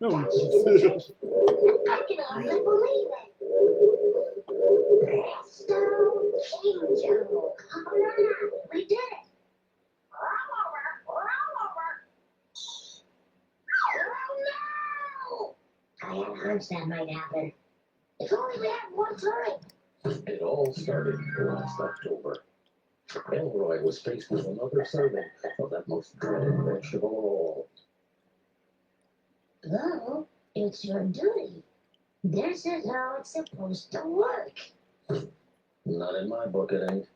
No. I can hardly believe it. Presto, chango. All right, we did it. Roll over. Oh, no! I had a hunch that might happen. If only we had more time. It all started last October. Elroy was faced with another serving of that most dreaded vegetable of all. Well, it's your duty. This is how it's supposed to work. Not in my book, it ain't.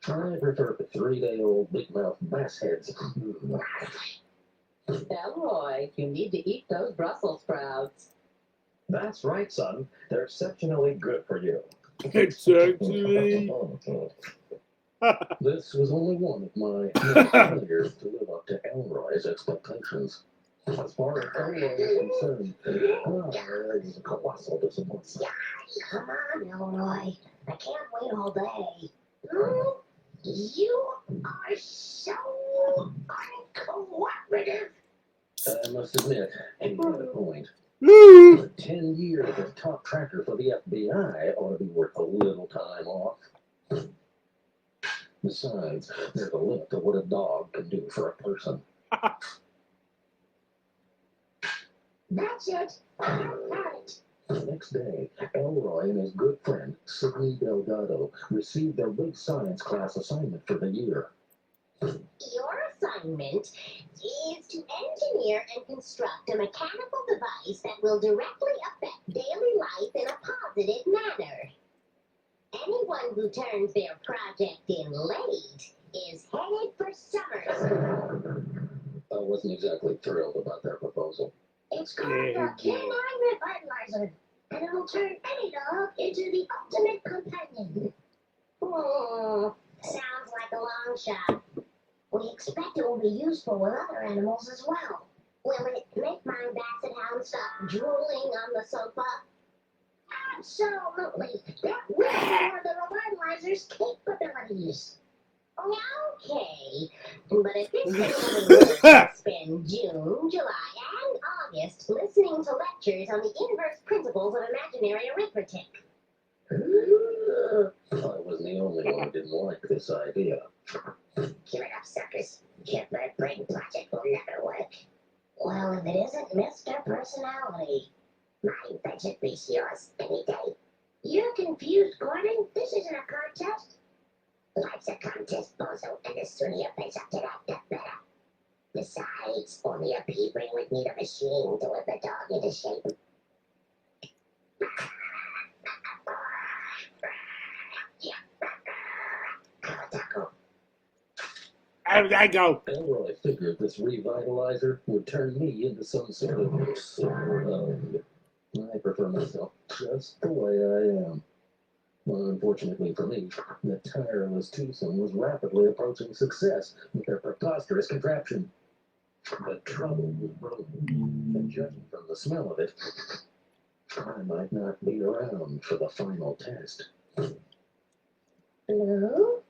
I prefer 3-day-old big-mouth bass heads. Elroy, you need to eat those Brussels sprouts. That's right, son. They're exceptionally good for you. Exactly. This was only one of my many failures to live up to Elroy's expectations. As far as Elroy is concerned, it is a colossal disappointment. Come on, Elroy. I can't wait all day. You are so uncooperative. I must admit, he had a point. Woo! 10 years as top tracker for the FBI ought to be worth a little time off. Besides, there's a limit to what a dog can do for a person. That's it. Got it. The next day, Elroy and his good friend, Sidney Delgado, received their big science class assignment for the year. Your assignment is to engineer and construct a mechanical device that will directly affect daily life in a positive manner. Anyone who turns their project in late is headed for summer. I wasn't exactly thrilled about their proposal. It's called the Canine Revitalizer, and it'll turn any dog into the ultimate companion. Sounds like a long shot. We expect it will be useful with other animals as well. Will it make my basset hound stop drooling on the sofa? Absolutely. That will lower the revitalizer's capabilities. Okay, but if this thing only spend June, July, and August listening to lectures on the inverse principles of imaginary arithmetic. I wasn't the only one who didn't like this idea. Give it up, suckers. Your bird brain project will never work. Well, if it isn't Mr. Personality, my invention beats yours any day. You're confused, Gordon. This isn't a contest. Life's a contest, bozo, and the sooner you face up to that, the better. Besides, only a pea brain would need a machine to whip a dog into shape. How did I go? Elroy figured this revitalizer would turn me into some sort of super hound. I prefer myself just the way I am. Well, unfortunately for me, the tireless twosome was rapidly approaching success with their preposterous contraption. The trouble was brewing, and judging from the smell of it, I might not be around for the final test. Blue?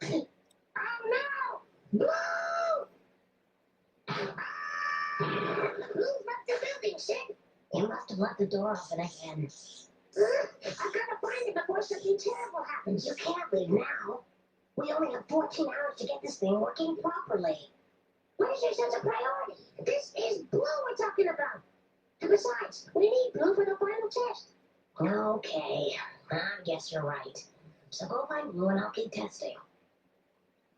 Oh no! Blue! Who's left the building, Sid? You must have left the door open again. I've got to find it before something terrible happens. You can't leave now. We only have 14 hours to get this thing working properly. Where's your sense of priority? This is Blue we're talking about. And besides, we need Blue for the final test. Okay, I guess you're right. So go find Blue and I'll keep testing.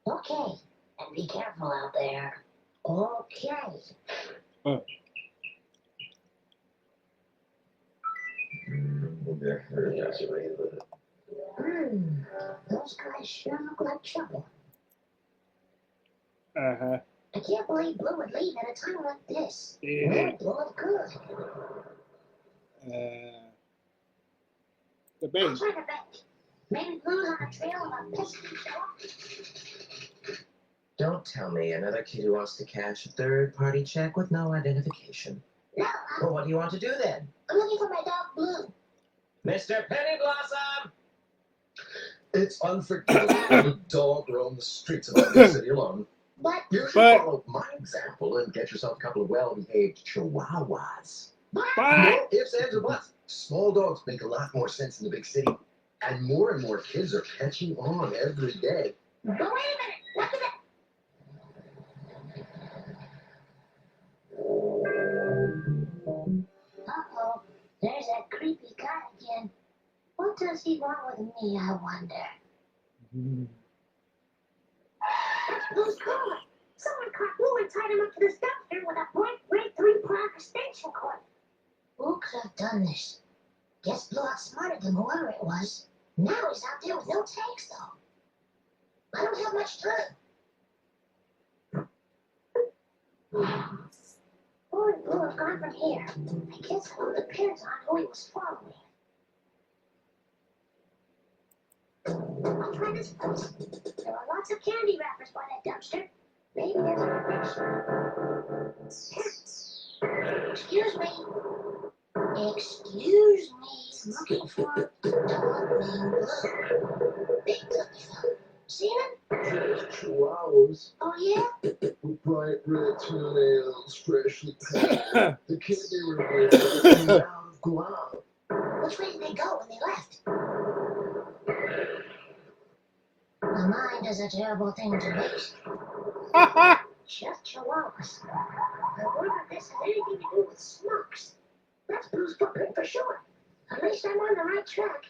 Okay, and be careful out there. Okay. Those guys sure look like trouble. Uh-huh. I can't believe Blue would leave at a time like this. Yeah. They're blowing good. The bank. I'll try to bet. Maybe Blue's on a trail of a pesky dog. Don't tell me another kid who wants to cash a third-party check with no identification. No, Well, what do you want to do then? I'm looking for my dog Blue. Mr. Penny Blossom! It's unforgivable when a dog roam the streets of our big city alone. But, You should But- follow my example and get yourself a couple of well-behaved chihuahuas. but, No ifs, ands, or buts. Small dogs make a lot more sense in the big city. And more kids are catching on every day. wait a minute. Look at that. Uh-oh. There's that creepy guy again. What does he want with me, I wonder? That's Blue's car. Someone caught Blue and tied him up to this dumpster with a bright red 3-prong extension cord. Who could have done this? Guess Blue outsmarted them, whoever it was. Now he's out there with no tags, though. I don't have much time. Boy, Blue have gone from here. I guess it all depends on who he was following. I'll try this place. There are lots of candy wrappers by that dumpster. Maybe there's a connection. Excuse me. Excuse me. I'm looking for a dog named Blue. Big fluffy fellow. Seen him? There's chihuahuas Oh, yeah? with bright red toenails, freshly painted. The kid they were with out of Guam. Which way did they go when they left? The mind is a terrible thing to waste. Just chihuahuas. I wonder if this has anything to do with smokes. That's Blue's footprint for sure. At least I'm on the right track.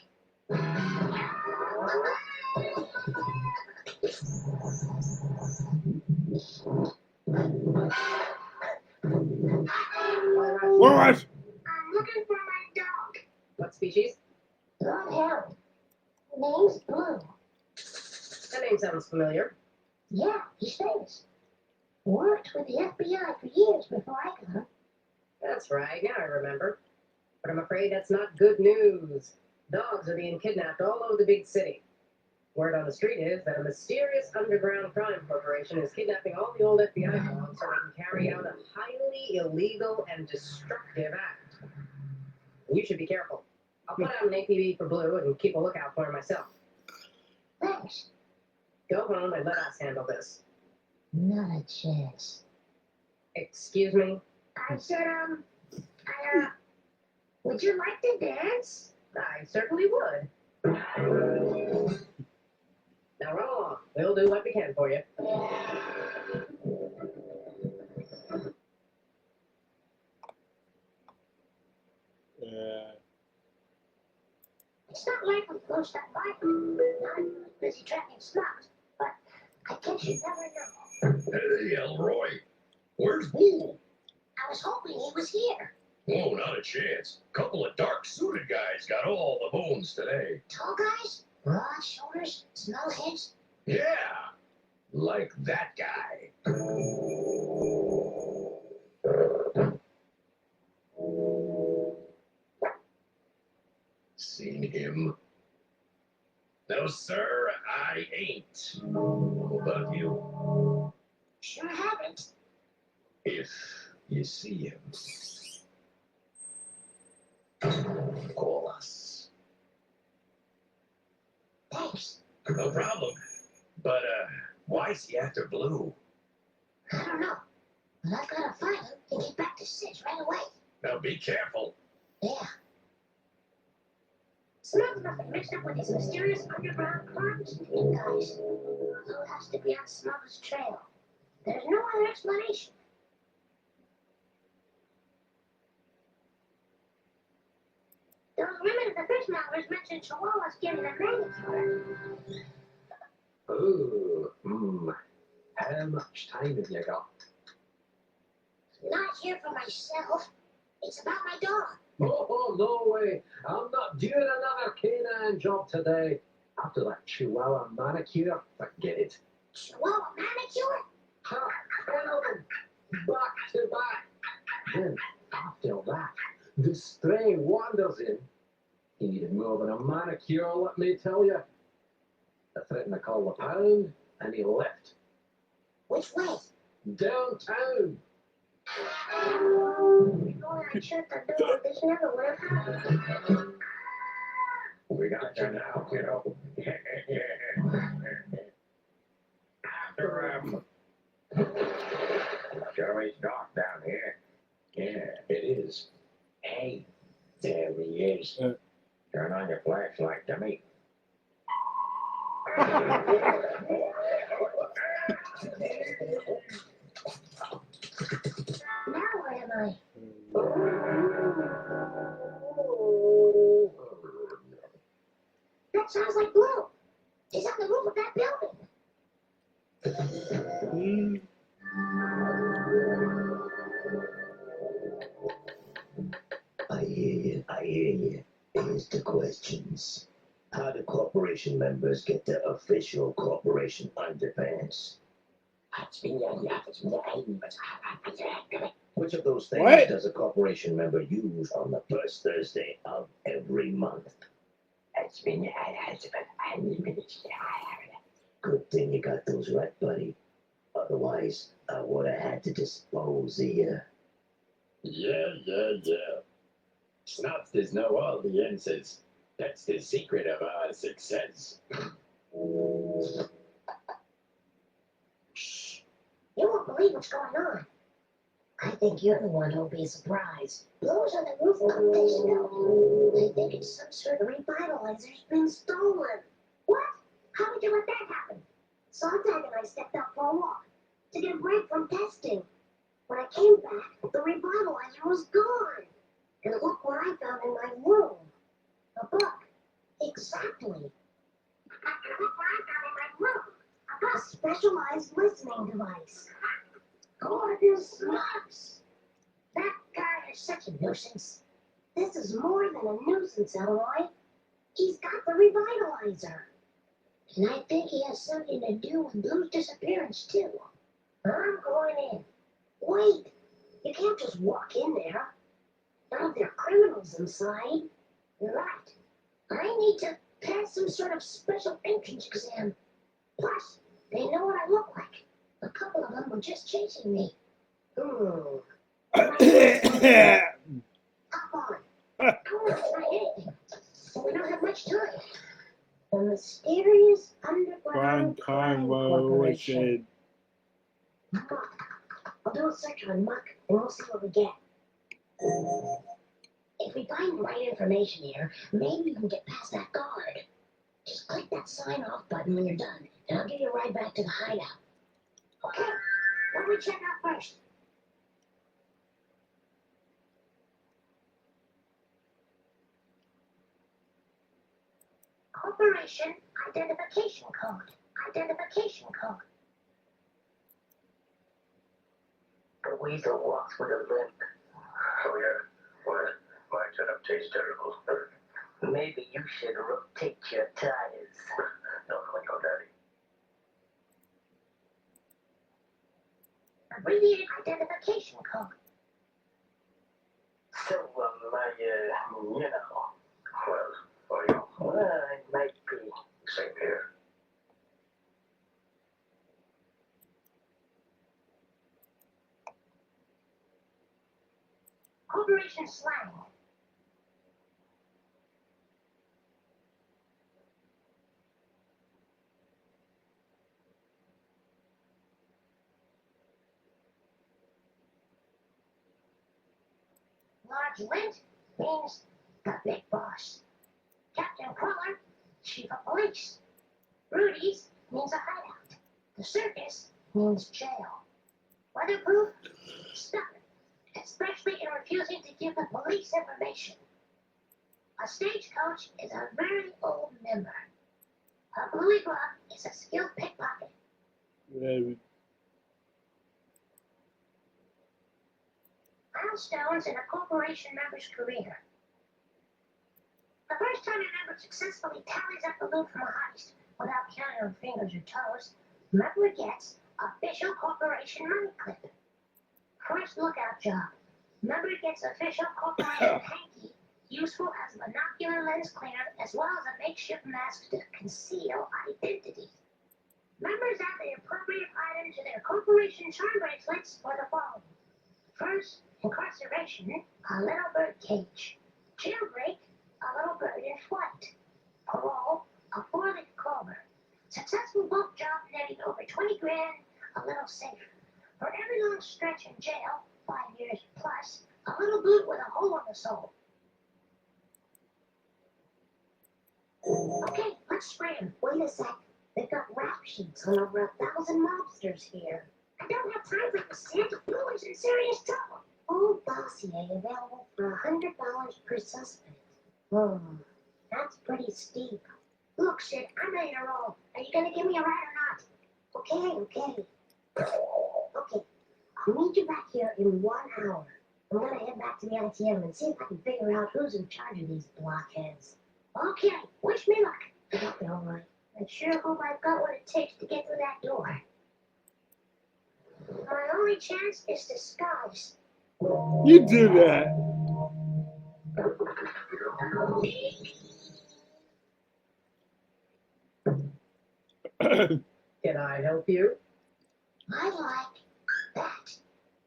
What? I'm looking for my dog. What species? Bloodhound. Name's Blue. That name sounds familiar. Yeah, he's famous. Worked with the FBI for years before I got him. That's right, now I remember. But I'm afraid that's not good news. Dogs are being kidnapped all over the big city. Word on the street is that a mysterious underground crime corporation is kidnapping all the old FBI dogs so they can carry out a highly illegal and destructive act. You should be careful. I'll put out an APB for Blue and keep a lookout for him myself. Thanks. Go home and let us handle this. Not a chance. Excuse me? I said, would you like to dance? I certainly would. Now run along. We'll do what we can for you. It's not likely to go stop by. I'm busy tracking smokes, but I guess you never know. Hey, Elroy. Where's Blue? I was hoping he was here. Oh, not a chance. Couple of dark-suited guys got all the bones today. Tall guys, broad shoulders, small heads. Yeah, like that guy. Seen him? No, sir, I ain't. How about you? Sure haven't. If you see him, call us. Thanks. No problem. But, why is he after Blue? I don't know, but I've got to find him and get back to Sid right away. Now be careful. Yeah. Smokes must have mixed up with these mysterious underground crime scene guys. Blue has to be on Smokes' trail. There's no other explanation. Those women at the fishmongers mentioned Chihuahuas getting a manicure. Oh, how much time have you got? Not here for myself. It's about my dog. Oh, no way. I'm not doing another canine job today. After that Chihuahua manicure, forget it. Chihuahua manicure? Ha, back to back. Then, after that, the stray wanders in. He needed more than a manicure, let me tell you. I threatened to call the pound, and he left. Which way? Downtown. Before I shut the door, this never would have happened. We got you now, kiddo. After him. Sure is dark down here. Yeah, it is. Hey, there he is. Turn on your flashlight, dummy. Now where am I? That sounds like Blue. He's on the roof of that building. I hear you. Here's the questions. How do corporation members get their official corporation underpants? Which of those things What? does a corporation member use on the first Thursday of every month? Good thing you got those right, buddy. Otherwise, I would have had to dispose of you. Yeah. Snobsters know all the answers. That's the secret of our success. Shh. You won't believe what's going on. I think you're the one who'll be surprised. Blue's on the roof a couple days ago. I think it's some sort of revitalizer's been stolen. What? How did you let that happen? Sontag and I stepped out for a walk to get a break from testing. When I came back, the revitalizer was gone. And look what I found in my room. A book. Exactly. Look what I found in my room. A specialized listening device. Gorgeous smokes. That guy is such a nuisance. This is more than a nuisance, Elroy. He's got the revitalizer. And I think he has something to do with Blue's disappearance, too. I'm going in. Wait. You can't just walk in there. None of their criminals inside. You're right. I need to pass some sort of special entrance exam. Plus, they know what I look like. A couple of them were just chasing me. Hop on. I want to try anything. But we don't have much time. The mysterious underground crime corporation. Muck. I'll do a search on Muck and we'll see what we get. If we find the right information here, maybe we can get past that guard. Just click that sign off button when you're done, and I'll give you a ride back to the hideout. Okay, what do we check out first? Corporation identification code. Identification code. The weasel walks with a limp. Oh, yeah? What? My setup tastes terrible. Maybe you should rotate your tires. No, go, Daddy. Abbreviated identification code. So, you know. Well, are you? Well, it might be. Same here. Corporation slang. Large Lint means the big boss. Captain Cruller, chief of police. Rudy's means a hideout. The circus means jail. Weatherproof? Stubborn. Especially in refusing to give the police information. A stagecoach is a very old member. A bluey glove is a skilled pickpocket. Milestones in a corporation member's career. The first time a member successfully tallies up the loot from a heist without counting on fingers or toes, member gets official corporation money clip. First lookout job. Member gets official corporation hanky, useful as binoculars binocular lens cleaner, as well as a makeshift mask to conceal identity. Members add the appropriate item to their corporation charm bracelets for the following. First, incarceration, a little bird cage. Jailbreak, a little bird in flight. Parole, a four-legged clover. Successful bulk job netting over 20 grand, a little safe. For every long stretch in jail, 5 years plus, a little boot with a hole in the sole. Okay, let's scram. Wait a sec. They've got rap sheets on over 1,000 mobsters here. I don't have time for this, Sid. Bully's in serious trouble. Full dossier available for $100 per suspect. That's pretty steep. Look, Sid, I'm ready to roll. Are you gonna give me a ride or not? Okay. Okay, I'll meet you back here in 1 hour. I'm gonna head back to the ATM and see if I can figure out who's in charge of these blockheads. Okay, wish me luck. I'll be alright. I sure hope I've got what it takes to get through that door. My only chance is disguise. You do that. Can I help you? I like that.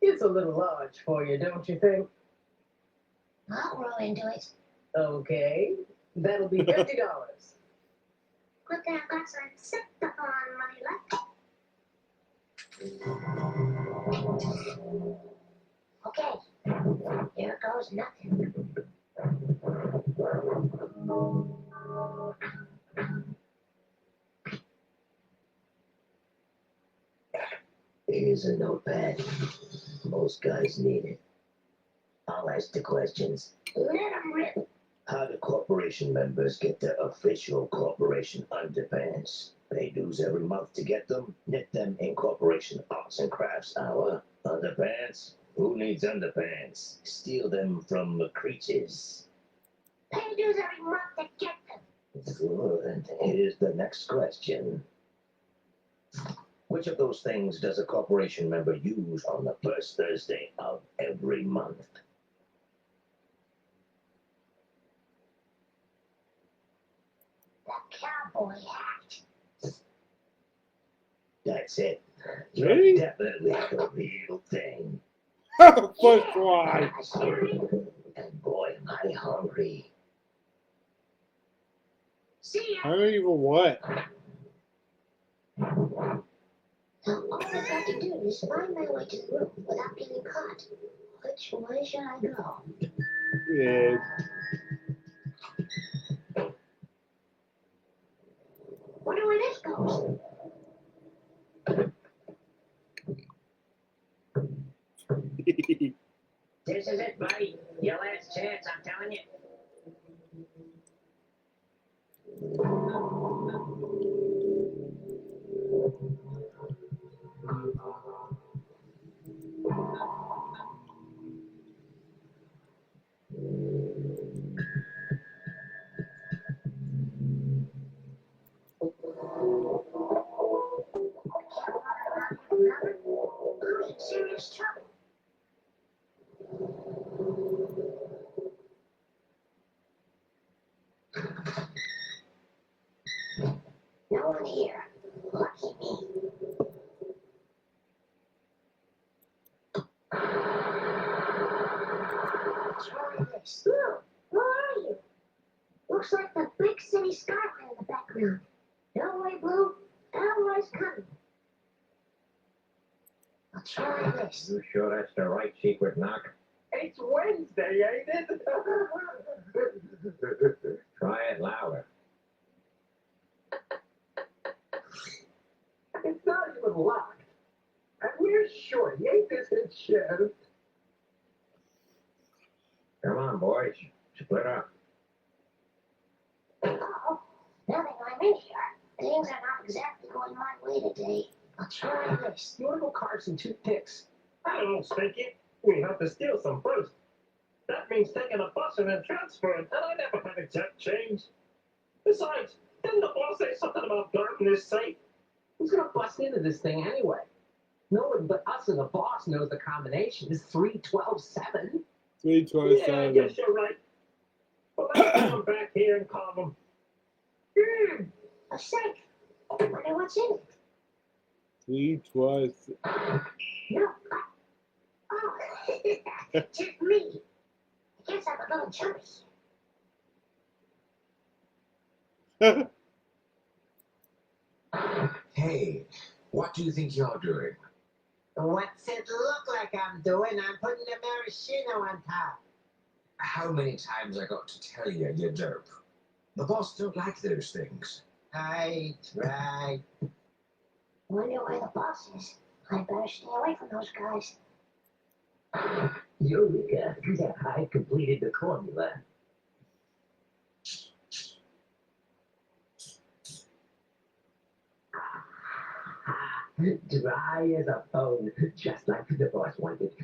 It's a little large for you, don't you think? I'll grow into it. Okay, that'll be $50. Good thing I've got some sit-upon money left. Okay, here goes nothing. Here's a notepad. Most guys need it. I'll ask the questions. Let 'em rip. How do corporation members get their official corporation underpants? Pay dues every month to get them. Knit them in corporation arts and crafts hour. Underpants? Who needs underpants? Steal them from the creatures. Pay dues every month to get them. Good. Here's the next question. Which of those things does a corporation member use on the first Thursday of every month? The cowboy hat. That's it. Really? You're definitely the real thing. First try. And boy, am I hungry. See I ya. don't even what. Now all I've got to do is find my way to the room without getting caught. Which way should I go? Yeah. Wonder where this goes. This is it, buddy. Your last chance, I'm telling you. I'm in serious trouble. No one here. Lucky me. Try this. Ooh, where are you? Looks like the big city skyline in the background. Don't worry, Blue. Elroy's coming. I'll try this. You sure that's the right secret knock? It's Wednesday, ain't it? Try it louder. It's not even locked. And we're short. Ain't this his shift? Come on, boys. Split up. Uh-oh. Now that I'm in here, things are not exactly going my way today. I'll try this. You want to go carve some toothpicks? I don't know, Spanky. We have to steal some first. That means taking a bus and then transferring, and I never have exact change. Besides, didn't the boss say something about guarding this safe? Who's gonna bust into this thing anyway? No one but us and the boss knows the combination is 3, 12, 7. 3, 12, Yeah, I 7. guess you're right. But Come back here and calm him. A safe. Wonder what's in it. Sweet was. No. Oh, just me. I guess I'm a little jumpy. Hey, what do you think you're doing? What's it look like I'm doing? I'm putting the maraschino on top. How many times I got to tell you, you derp? The boss don't like those things. I tried. Wonder where the boss is. I better stay away from those guys. Eureka! That I completed the formula. Dry as a bone, just like the boss wanted.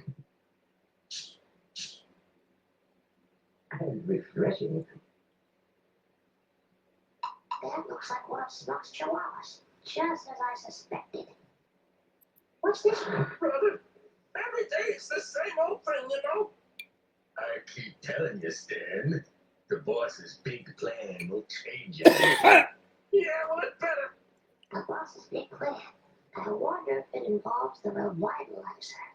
And refreshing. That looks like one of Smoke's chihuahuas. Just as I suspected. What's this one? Brother, every day it's the same old thing, you know? I keep telling you, Stan. The boss's big plan will change it. Yeah, well, it better. The boss's big plan. I wonder if it involves the revitalizer.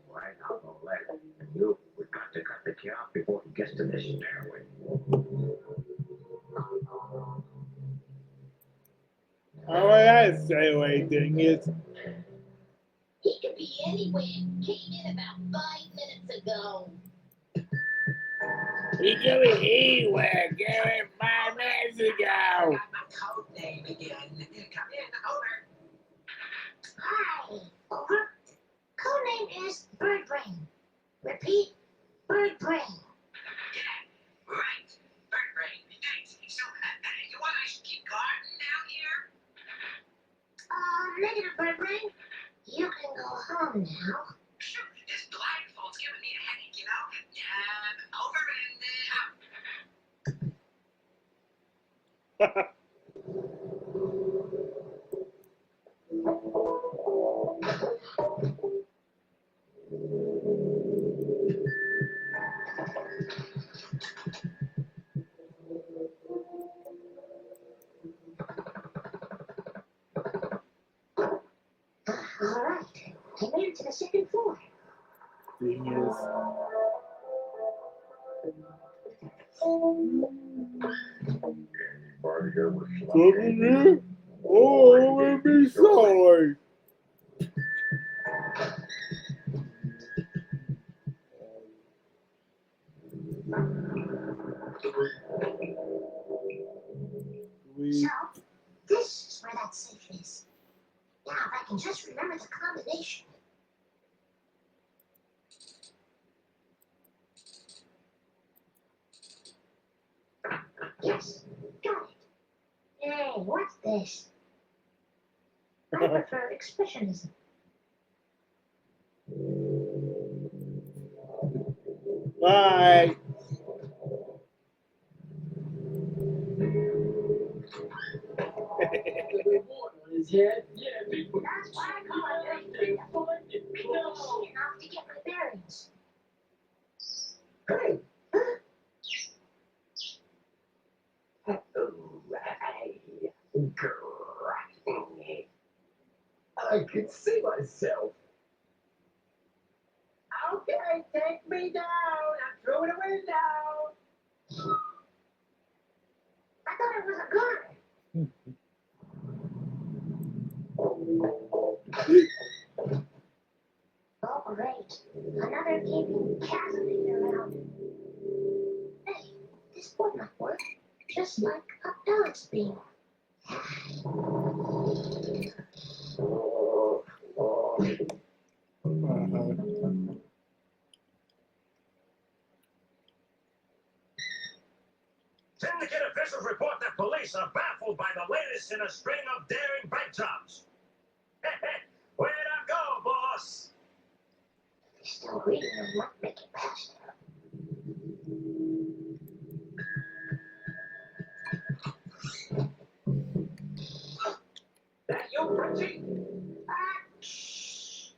Right on the left. And you, we've got to cut the key off before he gets to the stairway. Oh, that stairway thing is. He could be anywhere. Came in about 5 minutes ago. He could be anywhere. Give it 5 minutes ago. got my code name again. Come in, over. Hi. Over. Codename is Bird Brain. Repeat. Bird Brain. Right. Bird brain. Thanks. So, you want us to keep garden down here? Negative Bird Brain. You can go home now. Shoot, this blindfold's giving me a headache, you know? Over and out. All right. I made it to the second floor. Thing is. Anybody here with Something new? Oh, I'm gonna be sorry. We. So, this is where that safe is. Now, if I can just remember the combination. Yes, got it. Hey, what's this? I prefer expressionism. Bye. Yeah, big one. That's why I call it a enough to get my bearings. Hey! I can see myself. Okay, take me down. I'm through the window. I thought it was a gun. Oh, great. Another gaping chasm hanging around. Hey, this would not work. Just like a balance beam. Syndicate officials report that police are baffled by the latest in a string of daring bank jobs. Way to go, boss! Still reading and not making past it. watching? Shh.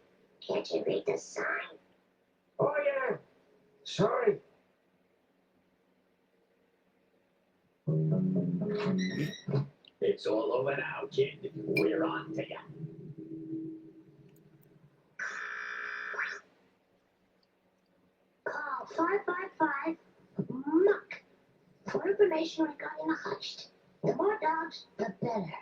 Can't you read the sign? Oh, yeah. Sorry. It's all over now, kid. We're on to ya. Call 555 Muck for information regarding the heist. The more dogs, the better.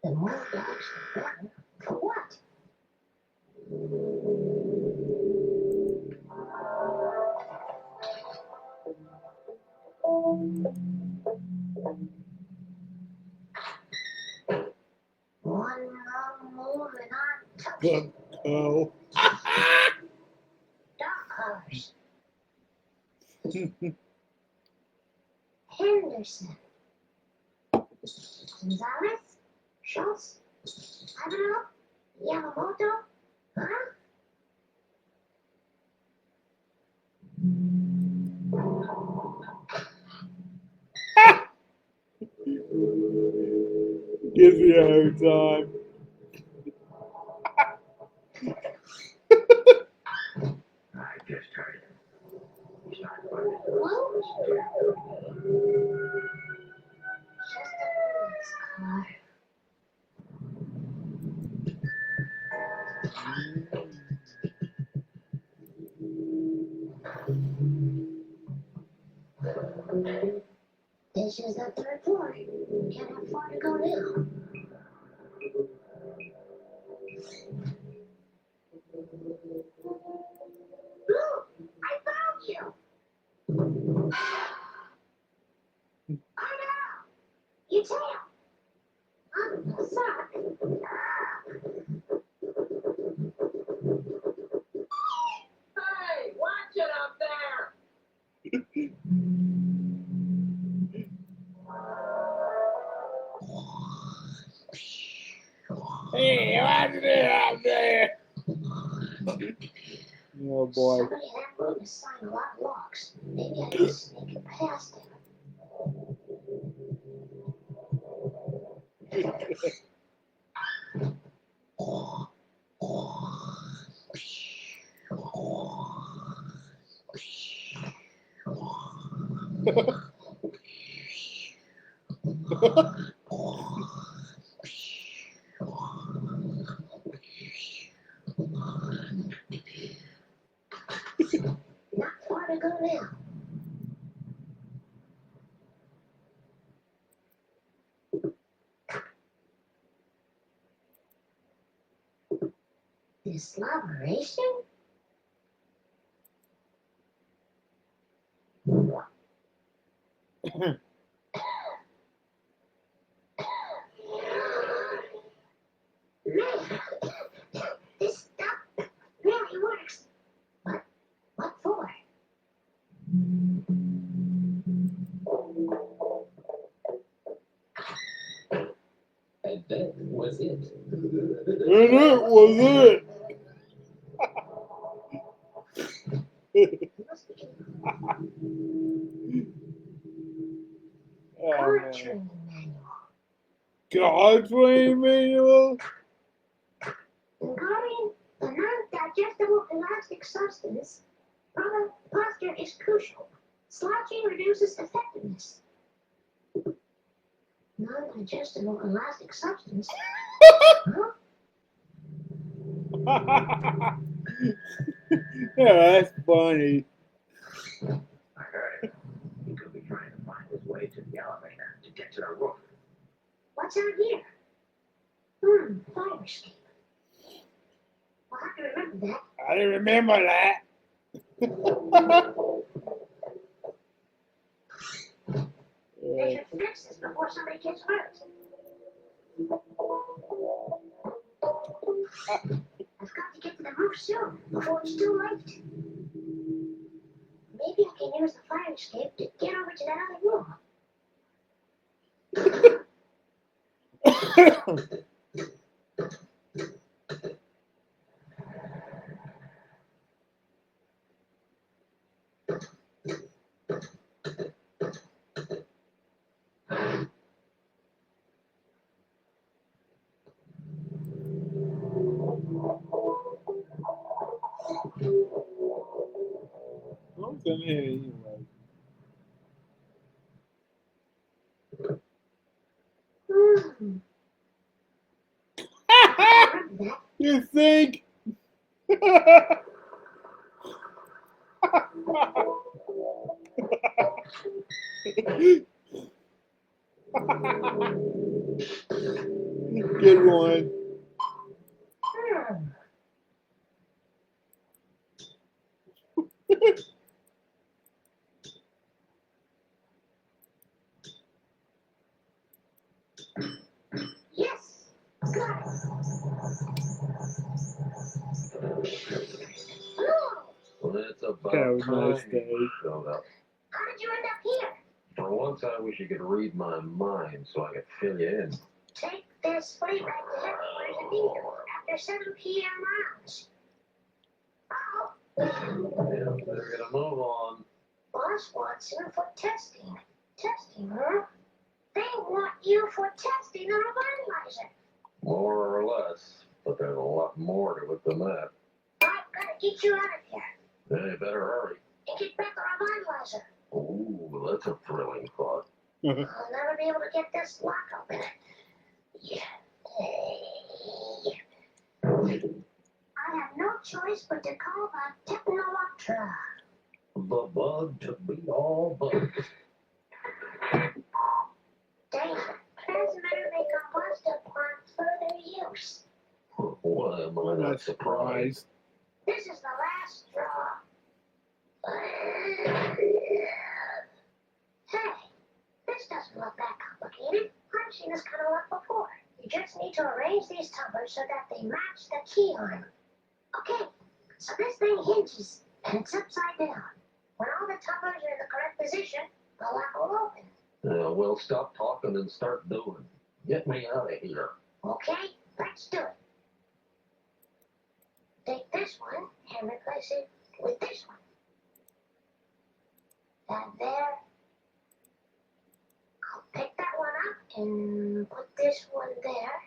The more dogs, the better. For what? One more move and I'm toast. Oh. Dog collars. Henderson. Gonzalez? Schultz? Ivanov? Yamamoto? Huh? Gives me a hard time. I just heard him. He's not funny. Hello? This is the third floor. Can't have far to go now. Blue, I found you. Oh no! Your tail. I'm the sock. Hey, watch it up there! Hey, what's it out there? Oh boy. Somebody in that room is signed a lot of locks. Maybe I can sneak it past him. Not far to go now. Disloberation? Man, this stuff really works. But what for? And that was it. And it was it. Oh, Car man. training manual. God training manual? Regarding the non-digestible elastic substance, proper posture is crucial. Slouching reduces effectiveness. Non-digestible elastic substance? Huh? Yeah, that's funny. I heard him. He could be trying to find his way to the elevator to get to the roof. What's out here? Fire escape. I'll have to remember that. I remember that. They should fix this before somebody gets hurt. I've got to get to the roof soon, before it's too late. Maybe I can use the fire escape to get over to that other room. Remember that? You think? Good one. Yes. Got it. Well, it's about That was a time nice day. you showed up. How did you end up here? For once, I wish you could read my mind so I could fill you in. Take this freight ride to headquarters immediately after 7 p.m. rounds. Oh, Yeah, better get a move on. boss wants you for testing. Testing, huh? They want you for testing the revitalizer. More or less, but there's a lot more to it than that. I've got to get you out of here Hey, better hurry. and get back the revitalizer. Ooh, that's a thrilling thought. I'll never be able to get this lock open. Yeah. I have no choice but to call the Technoloctra. The bug to beat all bugs. Dang, transmitter may combust upon further use. Why am I I'm not not surprised? surprised. This is the last straw. Hey, this doesn't look that complicated. I've seen this kind of work before. You just need to arrange these tumblers so that they match the key arm. Okay, so this thing hinges, and it's upside down. When all the tumblers are in the correct position, the lock will open. Well, stop talking and start doing. Get me out of here. Okay, let's do it. Take this one and replace it with this one. And there. I'll pick that one up and put this one there.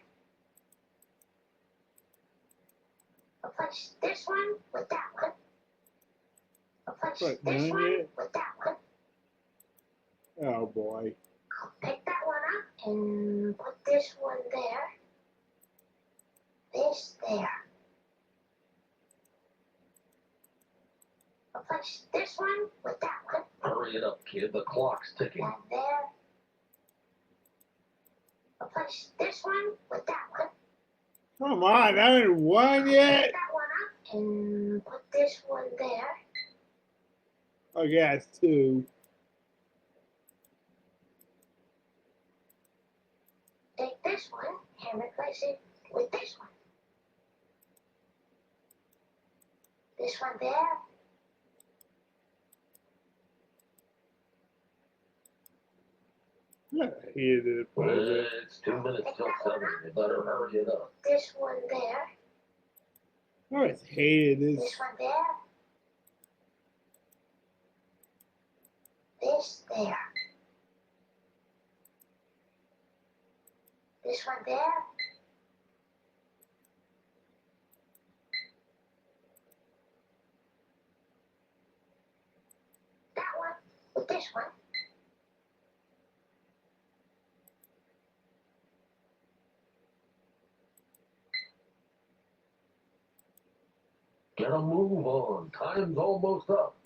Replace this one with that one. Replace What, this none one yet? with that one. Oh boy. I'll pick that one up and put this one there. This there. Replace this one with that one. Hurry it up, kid. The clock's ticking. And there. Replace this one with that one. Come on, I haven't won Pick yet. that one up and put this one there. Oh yeah, it's two. Take this one and replace it with this one. This one there. I hated it. It's 2 minutes till 7. You better hurry it up. This one there. I always hated this. This one there. This there. This one there. That one with this one. Get a move on. Time's almost up.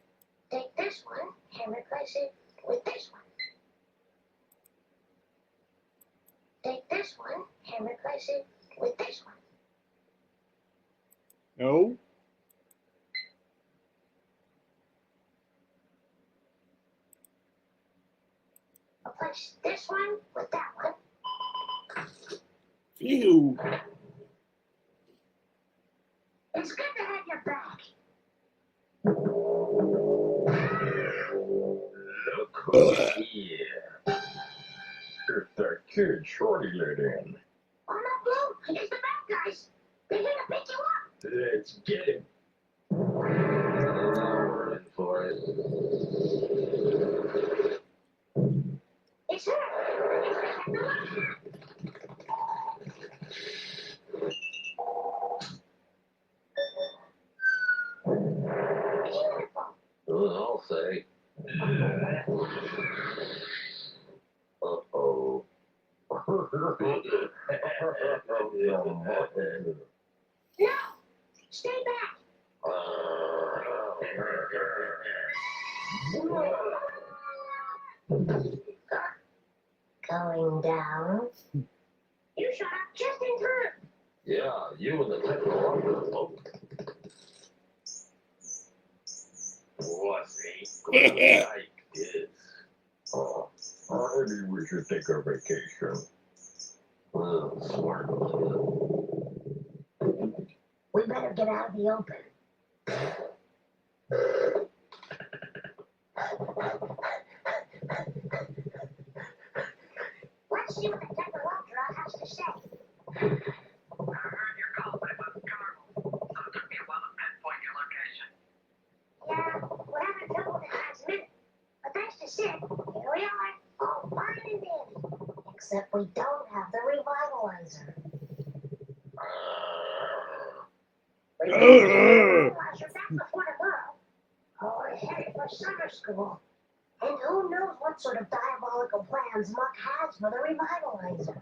Take this one and replace it with this one. Take this one and replace it with this one. No. Replace this one with that one. Phew. It's good to have your back. Look who's here. It's that kid Shorty let in. Oh no, Blue! It's the bad guys! They're here to pick you up! Let's get him. We're in for it. It's her! It's the Technoloctra! Beautiful! I'll say. Uh-oh. No! Stay back! Going down. You shut up just in time. Yeah, you and the technological. Wussy. Like this. Oh, maybe we should take a vacation. Well, smart. We better get out of the open. Let's see what the Decalogra has to say. I heard your call, but it was garbled, so it took me a while to pinpoint your location. Yeah, we're having trouble to transmit. But thanks to Sid, here we are, all fine and dandy. Except we don't have the revitalizer. We got the revitalizer back before tomorrow. Oh, we're headed for summer school. And who knows what sort of diabolical plans Muck has for the revitalizer.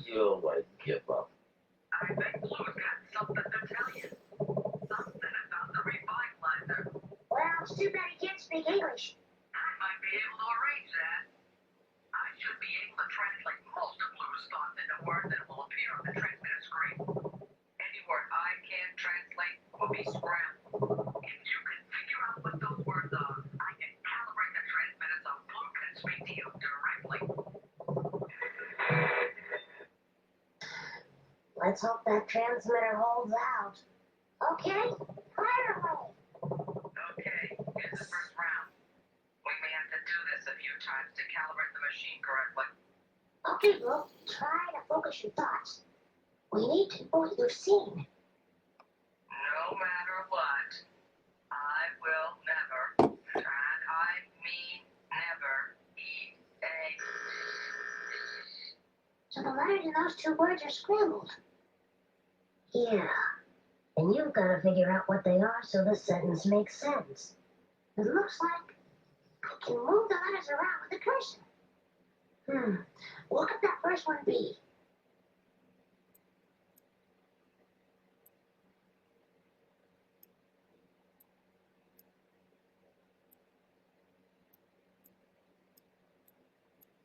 You'll like give up. I think Blue's got something to tell you. Something about the revitalizer. Well, it's too bad he can't speak English. I might be able to arrange that. I should be able to translate most of Blue's thoughts into words that will appear on the transmitter screen. Any word I can't translate will be scrambled. If you can figure out what those words are, I can calibrate the transmitter so Blue can speak to you directly. Let's hope that transmitter holds out. Okay, fire away. Okay, here's the first round. We may have to do this a few times to calibrate the machine correctly. Okay, Blue, try to focus your thoughts. We need to know what you've seen. No matter what, I will never, and I mean never, eat a... So the letters in those two words are scrambled. Yeah, and you've got to figure out what they are so this sentence makes sense. It looks like I can move the letters around with the cursor. What could that first one be?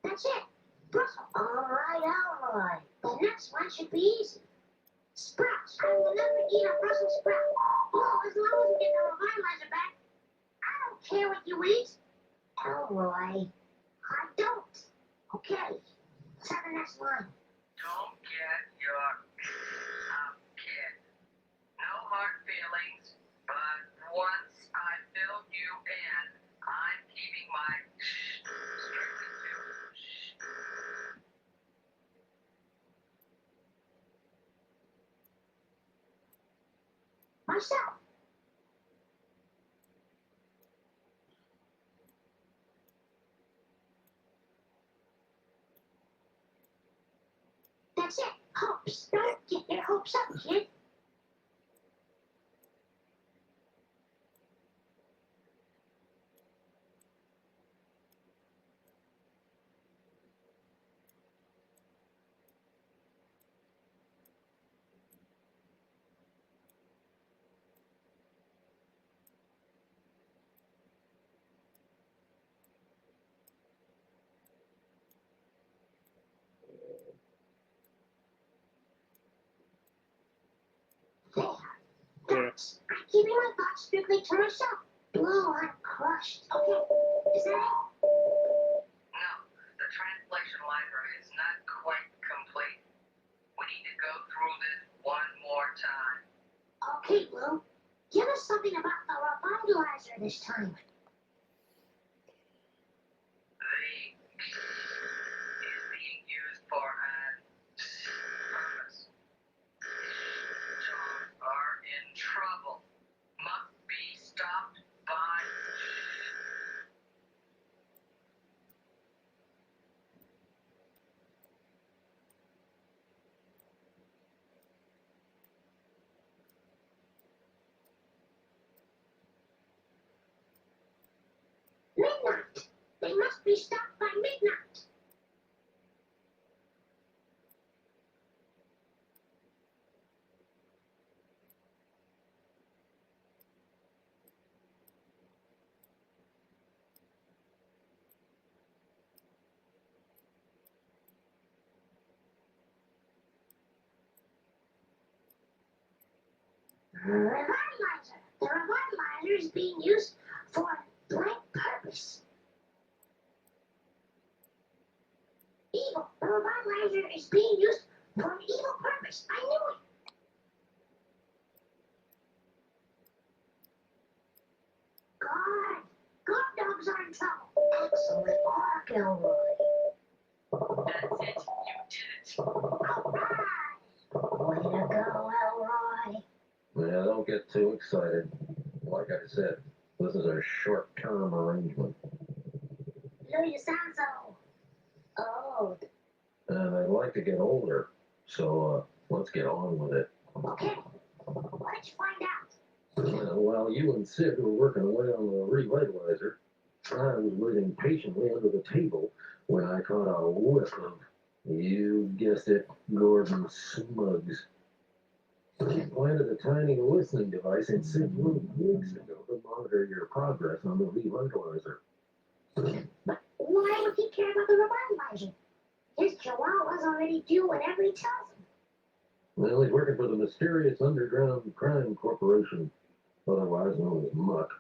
That's it. Brussels. All right, Elroy. The next one should be easy. Sprouts. I will never eat a Brussels sprout. Oh, as long as we get the revitalizer back. I don't care what you eat. Elroy, I don't. Okay. Let's have the next one. Don't get your kid. No hard feelings, but once I fill you in, I'm keeping my Myself. That's it. Hopes. Don't get your hopes up, kid. There. That's. I'm keeping my thoughts strictly to myself. Blue, I'm crushed. Okay. Is that it? No, the translation library is not quite complete. We need to go through this one more time. Okay, Blue. Give us something about the revitalizer this time. The is being used for an purpose. Children are in trouble. Must be stopped by. Midnight. They must be stopped by midnight. Revitalizer. The revitalizer is being used for a blank purpose. Evil. The revitalizer is being used for an evil purpose. I knew it. God. God dogs are in trouble. Excellent work, Elroy. That's it. You did it. All right. Way to go, Elroy. Yeah, don't get too excited. Like I said, this is a short-term arrangement. No, you sound so old. And I'd like to get older, so let's get on with it. Okay. What did you find out? While you and Sid were working away on the revitalizer, I was waiting patiently under the table when I caught a whiff of, you guessed it, Gordon Smugs. He planted a tiny listening device in Sid's room weeks ago to monitor your progress on the revitalizer. But why would he care about the revitalizer? His chihuahua's already due whenever he tells him. Well, he's working for the mysterious underground crime corporation, otherwise known as Muck.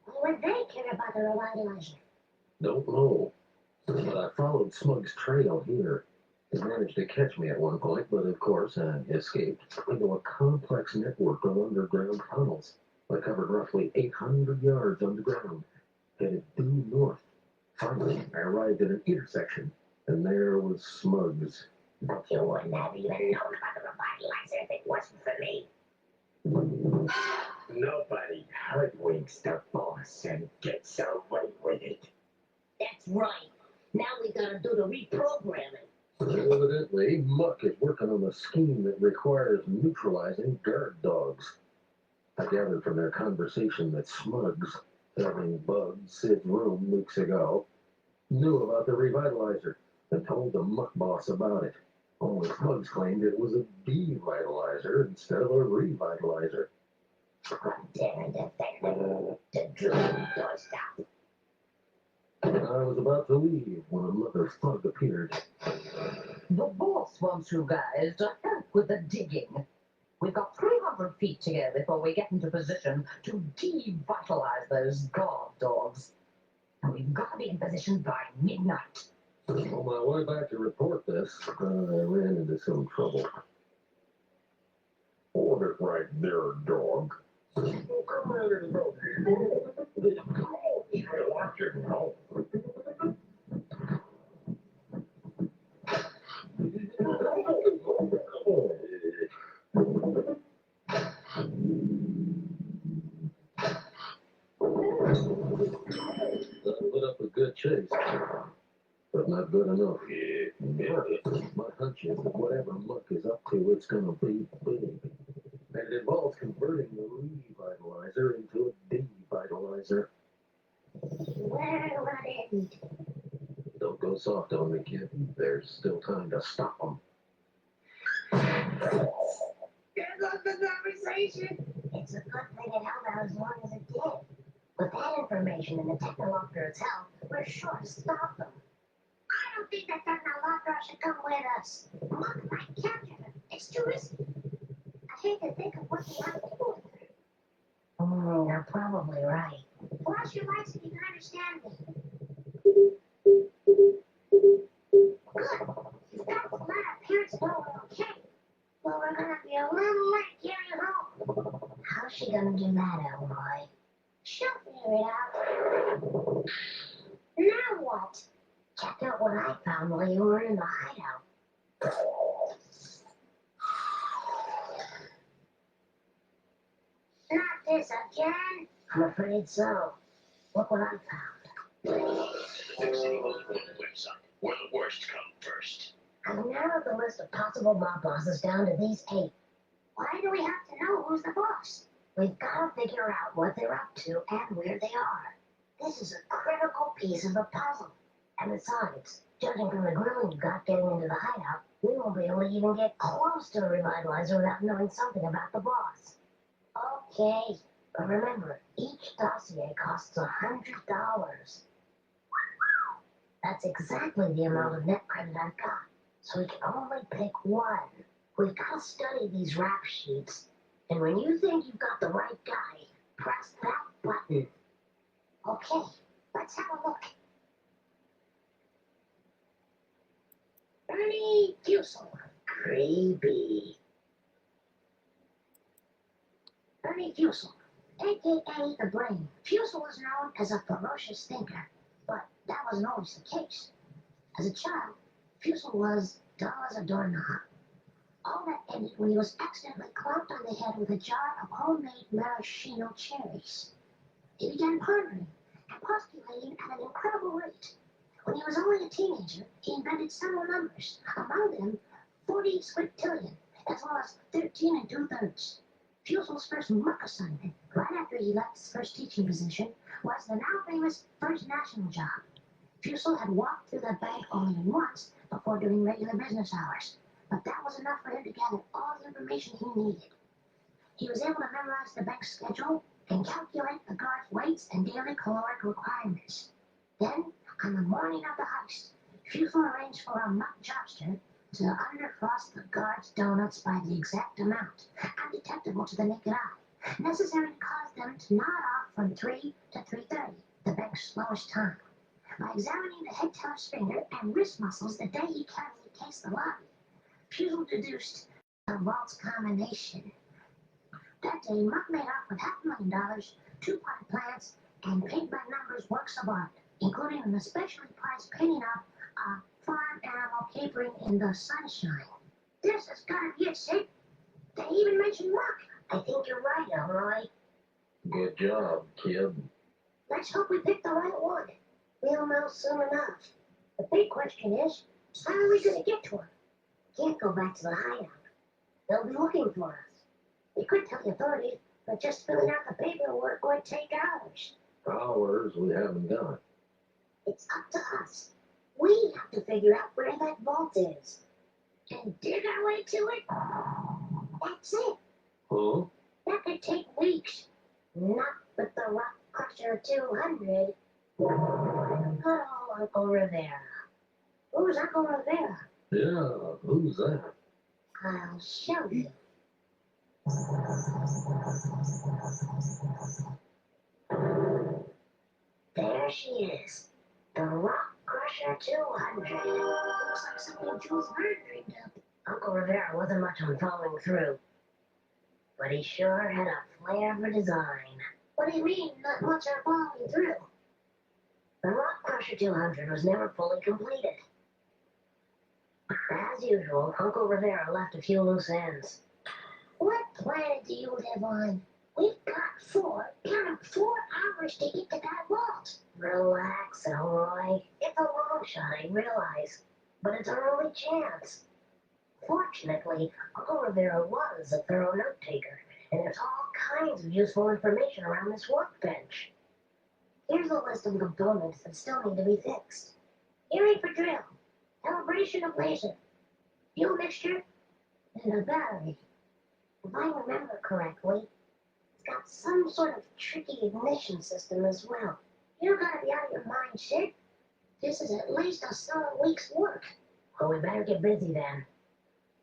Why would they care about the revitalizer? Don't know. But I followed Smug's trail here. He managed to catch me at one point, but of course I escaped into a complex network of underground tunnels. I covered roughly 800 yards underground, headed due north. Finally, I arrived at an intersection, and there was Smugs. But you wouldn't have even known about the revitalizer if it wasn't for me. Nobody hoodwinks the boss and gets away with it. That's right. Now we gotta do the reprogramming. Evidently, Muck is working on a scheme that requires neutralizing guard dogs. I gathered from their conversation that Smugs, having bugged Sid's room weeks ago, knew about the revitalizer and told the Muck boss about it. Only Smugs claimed it was a devitalizer instead of a revitalizer. How dare defend them? The dream doorstop. I was about to leave when another thug appeared. The boss wants you guys to help with the digging. We've got 300 feet to go before we get into position to devitalize those guard dogs. And we've got to be in position by midnight. On my way back to report this, I ran into some trouble. Hold it right there, dog. Come here, little dog. I want you to know. That put up a good chase, but not good enough. My hunch is that whatever Muck is up to, it's gonna be big. And it involves converting the revitalizer into a devitalizer. Where will it end? Don't go soft on me, kid. There's still time to stop them. There goes the conversation. It's a good thing it held out as long as it did. With that information and the Technolopter itself, we're sure to stop them. I don't think that Technolopter should come with us. Muck might capture them. It's too risky. I hate to think of what we have to do with her. You're probably right. Flash your lights if you can understand me. Good. You've got to let our parents know we're okay. Well, we're gonna be a little late getting home. How's she gonna do that, Elroy? She'll figure it out. Now what? Check out what I found while you were in the hideout. Not this again? I'm afraid so. Look what I found. Fixing the website, where the worst come first. I've narrowed the list of possible mob bosses down to these 8. Why do we have to know who's the boss? We've got to figure out what they're up to and where they are. This is a critical piece of the puzzle. And besides, judging from the grilling you got getting into the hideout, we won't be able to even get close to a revitalizer without knowing something about the boss. Okay, but remember, each dossier costs $100. That's exactly the amount of net credit I've got, so we can only pick one. We've got to study these rap sheets, and when you think you've got the right guy, press that button. Okay, let's have a look. Ernie Fusel. Creepy. Ernie Fusel, a.k.a. the Brain. Fusel was known as a ferocious thinker, but that wasn't always the case. As a child, Fusel was dull as a doorknob. All that ended when he was accidentally clomped on the head with a jar of homemade maraschino cherries. He began pondering and postulating at an incredible rate. When he was only a teenager, he invented several numbers, among them 40 squintillion, as well as 13 2/3. Fusel's first muck assignment, right after he left his first teaching position, was the now famous first national job. Fusel had walked through the bank only once before doing regular business hours, but that was enough for him to gather all the information he needed. He was able to memorize the bank's schedule and calculate the guards' weights and daily caloric requirements. Then, on the morning of the heist, Fusel arranged for a muck jobster to underfrost the guards' donuts by the exact amount, undetectable to the naked eye, necessary to cause them to nod off from 3 to 3:30, the bank's slowest time. By examining the head teller's finger and wrist muscles the day he casually cased the lobby, Fusel deduced the vault's combination. That day, Muck made off with $500,000, 2 potted plants, and paint-by-numbers works of art, including an especially prized painting of a farm animal capering in the sunshine. This has got to be it, Sid. They even mentioned Muck. I think you're right, Elroy. Good job, kid. Let's hope we pick the right one. We'll know soon enough. The big question is, how are we going to get to him? Can't go back to the hideout. They'll be looking for us. We could tell the authorities, but just filling out the paperwork would take hours. Hours we haven't got. It's up to us. We have to figure out where that vault is. And dig our way to it. That's it. Huh? That could take weeks. Not with the Rock Crusher 200. Good old Uncle Rivera. Who's Uncle Rivera? Yeah, who's that? I'll show you. There she is. The Rock Crusher 200. Looks like something Jules Verne dreamed up. Uncle Rivera wasn't much on following through, but he sure had a flair for design. What do you mean, not much on following through? The Rock Crusher 200 was never fully completed. As usual, Uncle Rivera left a few loose ends. What planet do you live on? We've got 4 hours to get to that vault. Relax, Elroy. It's a long shot, I realize, but it's our only chance. Fortunately, Uncle Rivera was a thorough note-taker, and there's all kinds of useful information around this workbench. Here's a list of components that still need to be fixed. Earring for drill, calibration of laser, fuel mixture, and a battery. If I remember correctly, it's got some sort of tricky ignition system as well. You gotta be out of your mind, Sid. This is at least a solid week's work. Well, we better get busy then.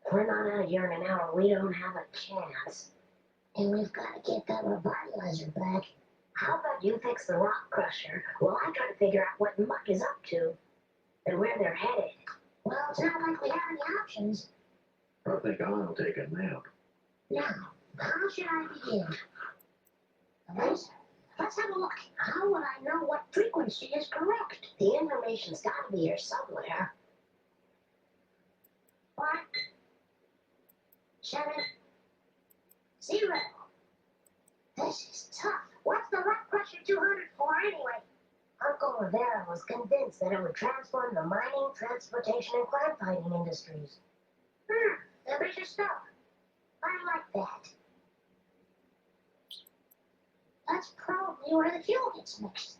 If we're not out of here in an hour, we don't have a chance. And we've got to get that revitalizer back. How about you fix the Rock Crusher while I try to figure out what Muck is up to and where they're headed? Well, it's not like we have any options. I think I'll take a nap. Now, how should I begin? Let's have a look. How would I know what frequency is correct? The information's got to be here somewhere. 1, 7, 0. This is tough. What's the Rock Crusher 200 for anyway? Uncle Rivera was convinced that it would transform the mining, transportation, and crime fighting industries. Ambitious stuff. I like that. That's probably where the fuel gets mixed.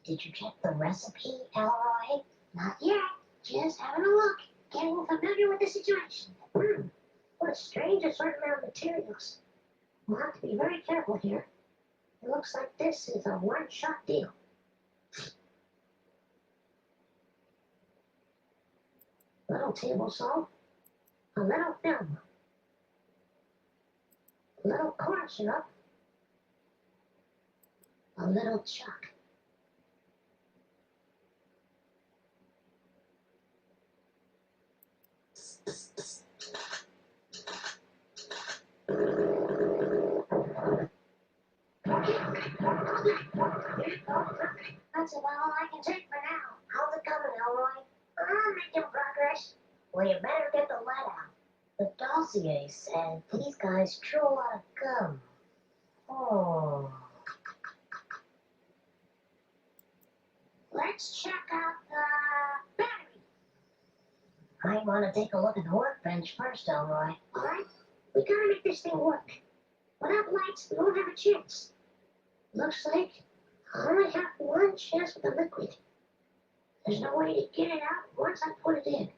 Did you check the recipe, Elroy? Not yet. Just having a look. Getting familiar with the situation. What a strange assortment of materials. We'll have to be very careful here. It looks like this is a one-shot deal. Little table salt, a little film, a little corn syrup, a little chalk. That's about all I can take for now. How's it coming, Elroy? I'm making progress. Well, you better get the lead out. The dossier said these guys chew a lot of gum. Oh. Let's check out the battery. I want to take a look at the workbench first, Elroy. All right? We gotta make this thing work. Without lights, we won't have a chance. Looks like I only have one chance with the liquid. There's no way to get it out once I put it in.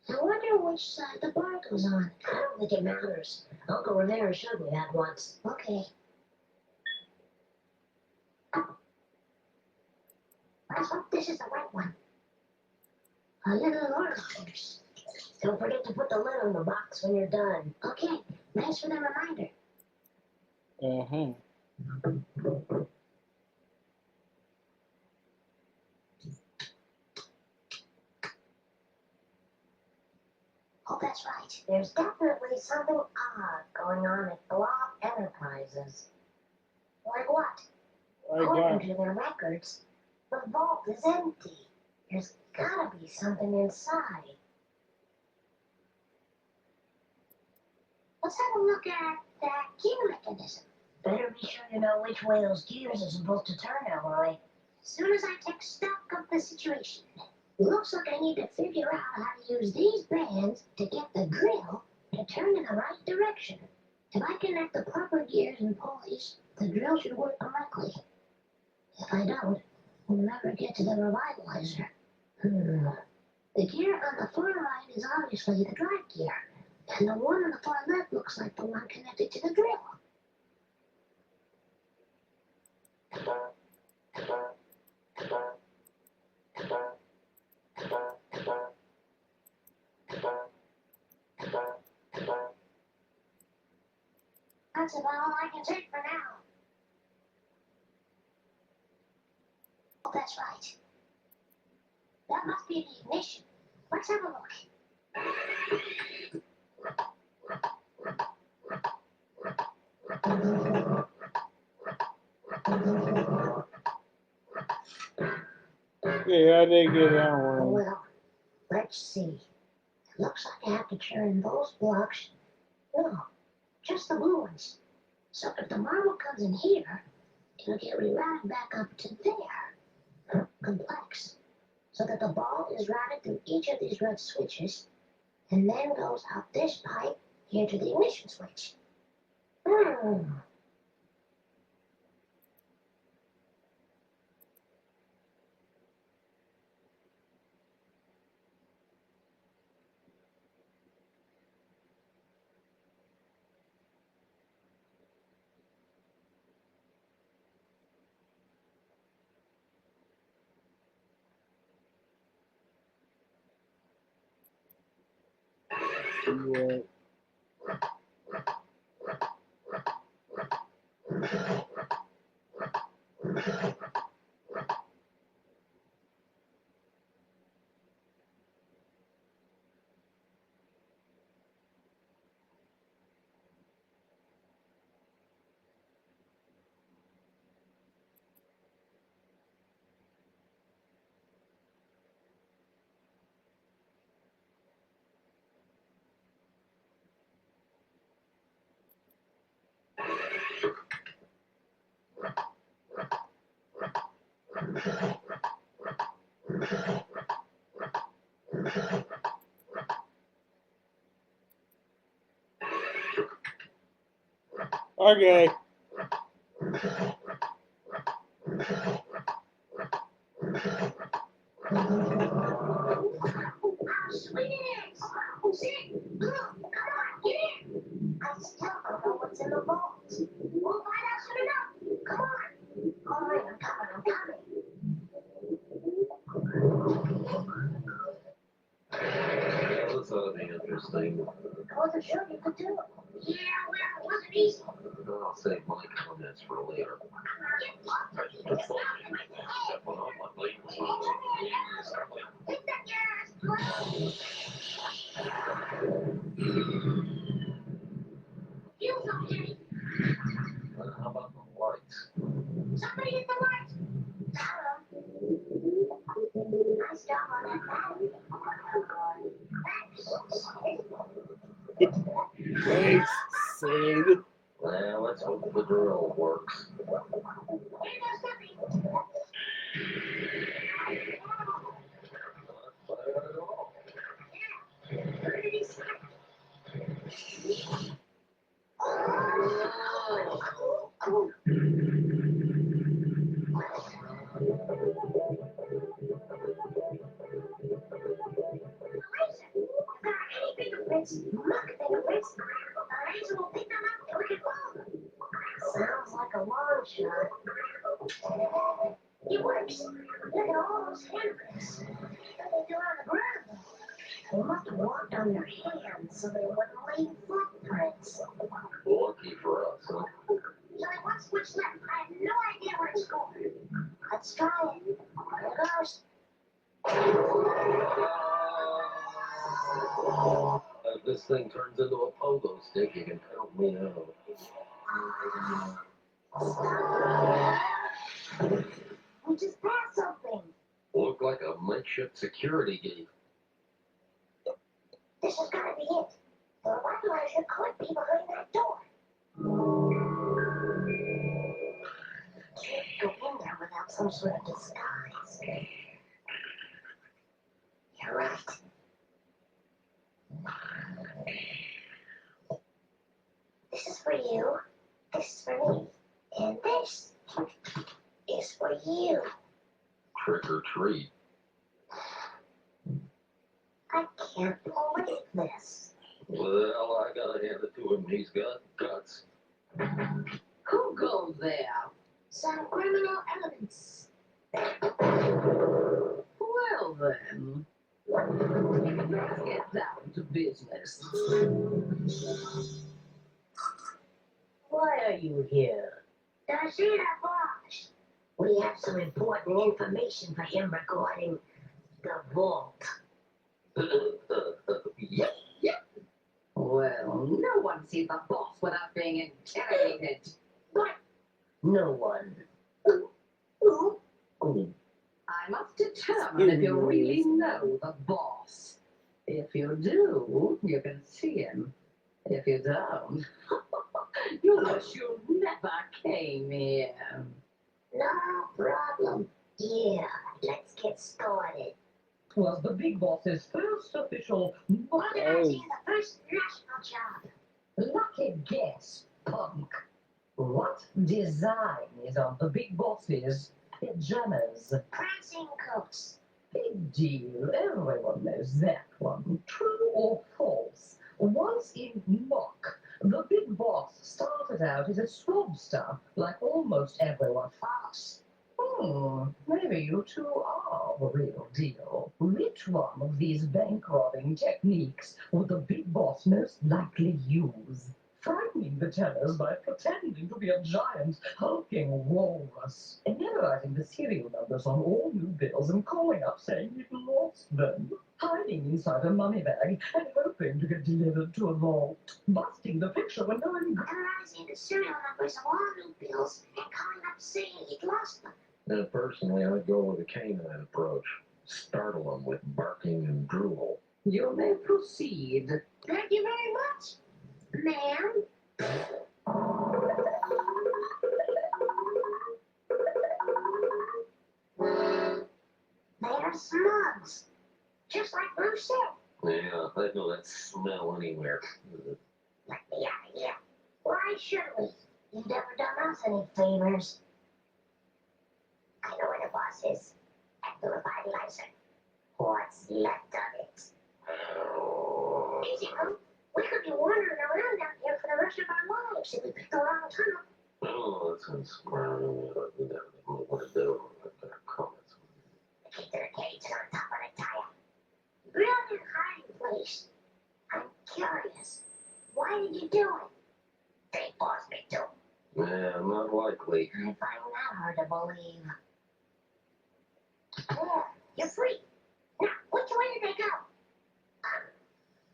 I wonder which side the bar goes on. I don't think it matters. Uncle Rivera showed me that once. Okay. Let's hope this is the right one. A little orders. Don't forget to put the lid on the box when you're done. Okay. Thanks for the reminder. Oh, that's right. There's definitely something odd going on at Blob Enterprises. Like what? According to their records, the vault is empty. There's gotta be something inside. Let's have a look at that gear mechanism. Better be sure to know which way those gears are supposed to turn, Elroy. As soon as I take stock of the situation. Looks like I need to figure out how to use these bands to get the grill to turn in the right direction. If I connect the proper gears and pulleys, the drill should work correctly. If I don't, we'll never get to the revitalizer. The gear on the far right is obviously the drive gear, and the one on the far left looks like the one connected to the grill. That's about all I can take for now. Oh, that's right. That must be the ignition. Let's have a look. Yeah, I did get that one. Well, let's see. It looks like I have to turn those blocks. No, just the blue ones. So if the marble comes in here, it'll get rerouted back up to there. Complex. So that the ball is routed through each of these red switches, and then goes out this pipe here to the ignition switch. What? Okay. Clean it! Who's in? Come on, get in! I still don't know what's in the vault. We'll find out soon enough. Come on. All right, I'm coming. Well, this ought to be interesting. I wasn't sure you could do it. Yeah, well, it wasn't easy. I'll save my comments for later. Hit the gas, please. Fuel's okay. How about the lights? Somebody hit the lights. Nice job on that battery. Thanks, Sid. Well, let's hope the drill works. Here goes nothing. Not bad at all. Where did he sit? Sounds like a long shot. It works. Look at all those handprints. What they do on the ground? They must have walked on their hands so they wouldn't leave footprints. Lucky for us, huh? So like, what's which left? I have no idea where it's going. Let's try it. There it goes. If this thing turns into a pogo stick, you can help me out. We just passed something. Look like a makeshift security gate. This is gotta be it. The revitalizer could be behind that door. Can't go in there without some sort of disguise. You're right. This is for you. This is for me. And this is for you. Trick or treat. I can't believe this. Well, I gotta hand it to him. He's got guts. Who goes there? Some criminal elements. Well then, let's get down to business. Why are you here? Darshina Bosch. We have some important information for him regarding the vault. Yep. Well, no one sees the boss without being interrogated. What? No one. Who? I must determine if you really know the boss. If you do, you can see him. If you don't, you wish you never came here. No problem. Yeah, let's get started. Was the big boss's first official Organizing the first national job. lucky guess, punk? What design is on the big boss's pajamas? Prancing coats. Big deal. Everyone knows that one. True or false? Once in mock, the big boss started out as a swabster, like almost everyone. False. Maybe you two are the real deal. Which one of these bank robbing techniques would the big boss most likely use? Frightening the tellers by pretending to be a giant, hulking walrus, and memorizing the serial numbers on all new bills and calling up saying he'd lost them, hiding inside a money bag and hoping to get delivered to a vault, busting the picture when no one Memorizing the serial numbers of all new bills and calling up saying he'd lost them. And personally, I'd go with a canine approach. Startle them with barking and drool. You may proceed. Thank you very much, ma'am. They're slugs. Just like Bruce said. Yeah, I know that smell anywhere. Let me out of here. Why should we? You've never done us any favors. I know where the boss is. At the revitalizer. What's left of it. Easy, bro. We could be wandering around down here for the rest of our lives if we pick the wrong tunnel. Oh, that sounds smart. What to do? Comments. The key to the cage is on top of the tire. Brilliant hiding place. I'm curious. Why did you do it? They forced me to. Yeah, not likely. I find that hard to believe. There, you're free. Now, which way did they go?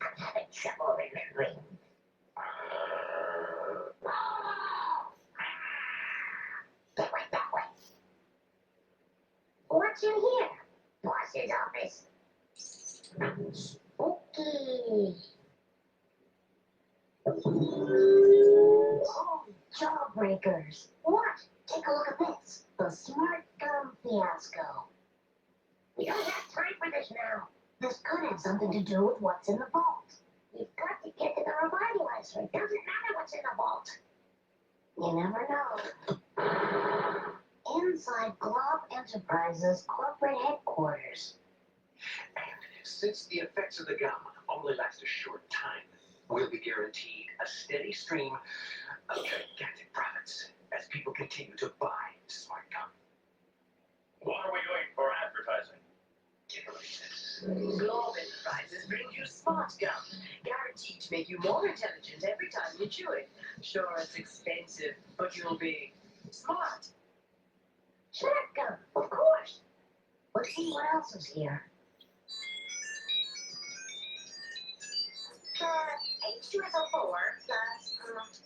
I'm having trouble remembering. They went that way. What's in here? Boss's office. Spooky. Oh, jawbreakers. What? Take a look at this. The smart gum fiasco. We don't have time for this now. This could have something to do with what's in the vault. We've got to get to the revitalizer. It doesn't matter what's in the vault. You never know. Inside Glob Enterprises corporate headquarters. And since the effects of the gum only last a short time, we'll be guaranteed a steady stream of gigantic profits as people continue to buy smart gum. What are we doing for advertising? Glob Enterprises brings you smart gum, guaranteed to make you more intelligent every time you chew it. Sure, it's expensive, but you'll be smart. Smart gum, of course. Let's see what else is here. H2SO4 plus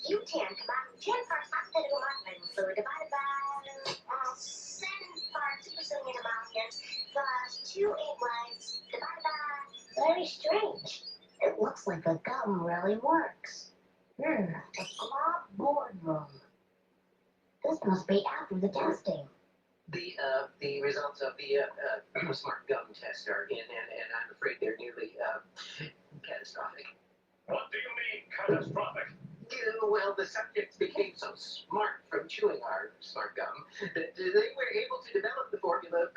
U10 combined 10 parts hypothetical modeling fluid divided by 7 parts supercilium emulsion plus 2 ink whites divided by... Very strange. It looks like the gum really works. The Glob boardroom. This must be after the testing. The results of the smart gum test are in, and I'm afraid they're nearly catastrophic. What do you mean, catastrophic? Well, the subjects became so smart from chewing our smart gum that they were able to develop the formula